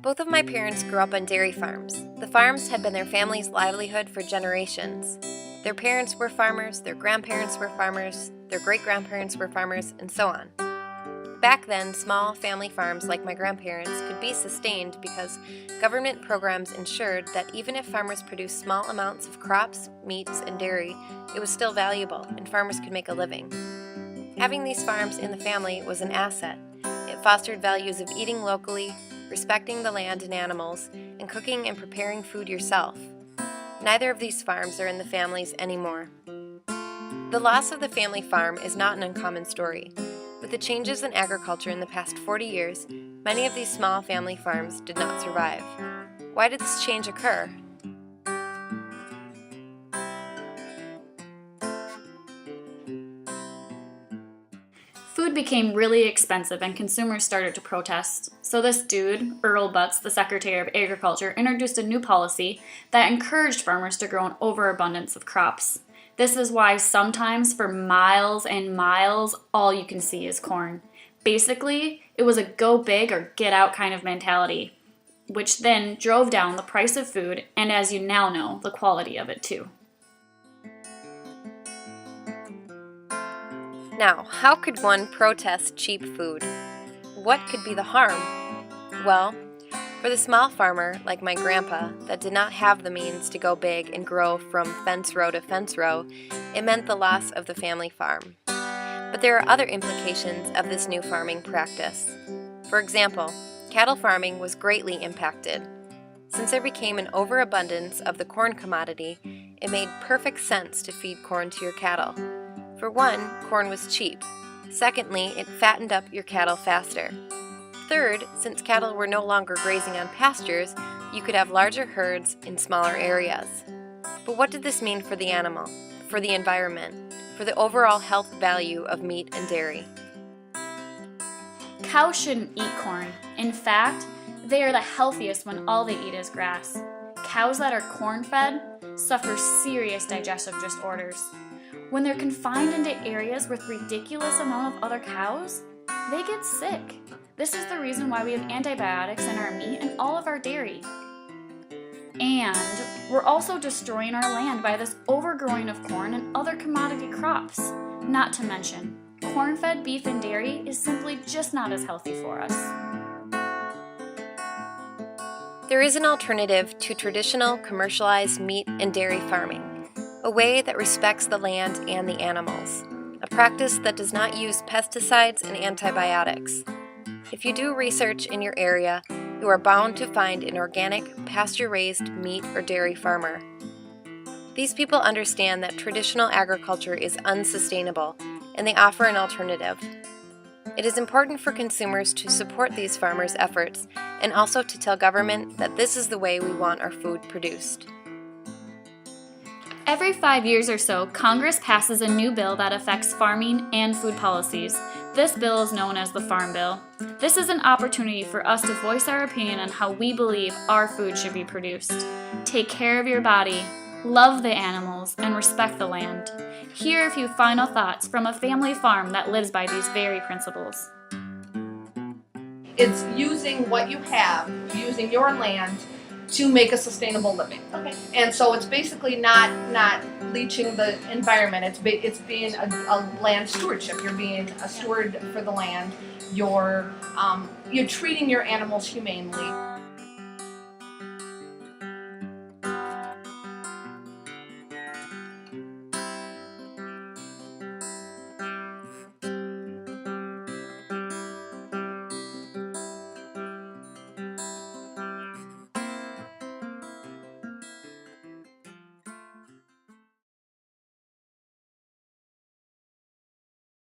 Both of my parents grew up on dairy farms. The farms had been their family's livelihood for generations. Their parents were farmers, their grandparents were farmers, their great-grandparents were farmers, and so on. Back then, small family farms like my grandparents could be sustained because government programs ensured that even if farmers produced small amounts of crops, meats, and dairy, it was still valuable and farmers could make a living. Having these farms in the family was an asset. It fostered values of eating locally, respecting the land and animals, and cooking and preparing food yourself. Neither of these farms are in the families anymore. The loss of the family farm is not an uncommon story. With the changes in agriculture in the past 40 years, many of these small family farms did not survive. Why did this change occur? Food became really expensive and consumers started to protest. So this dude, Earl Butz, the Secretary of Agriculture, introduced a new policy that encouraged farmers to grow an overabundance of crops. This is why sometimes for miles and miles, all you can see is corn. Basically, it was a go big or get out kind of mentality, which then drove down the price of food and, as you now know, the quality of it too. Now, how could one protest cheap food? What could be the harm? Well, for the small farmer, like my grandpa, that did not have the means to go big and grow from fence row to fence row, it meant the loss of the family farm. But there are other implications of this new farming practice. For example, cattle farming was greatly impacted. Since there became an overabundance of the corn commodity, it made perfect sense to feed corn to your cattle. For one, corn was cheap. Secondly, it fattened up your cattle faster. Third, since cattle were no longer grazing on pastures, you could have larger herds in smaller areas. But what did this mean for the animal, for the environment, for the overall health value of meat and dairy? Cows shouldn't eat corn. In fact, they are the healthiest when all they eat is grass. Cows that are corn-fed suffer serious digestive disorders. When they're confined into areas with ridiculous amount of other cows, they get sick. This is the reason why we have antibiotics in our meat and all of our dairy. And we're also destroying our land by this overgrowing of corn and other commodity crops. Not to mention, corn-fed beef and dairy is simply just not as healthy for us. There is an alternative to traditional commercialized meat and dairy farming. A way that respects the land and the animals, a practice that does not use pesticides and antibiotics. If you do research in your area, you are bound to find an organic, pasture-raised meat or dairy farmer. These people understand that traditional agriculture is unsustainable, and they offer an alternative. It is important for consumers to support these farmers' efforts and also to tell government that this is the way we want our food produced. Every 5 years or so, Congress passes a new bill that affects farming and food policies. This bill is known as the Farm Bill. This is an opportunity for us to voice our opinion on how we believe our food should be produced. Take care of your body, love the animals, and respect the land. Here are a few final thoughts from a family farm that lives by these very principles. It's using what you have, using your land, to make a sustainable living. Okay. And so it's basically not leaching the environment. It's being a land stewardship. You're being a steward for the land. You're treating your animals humanely.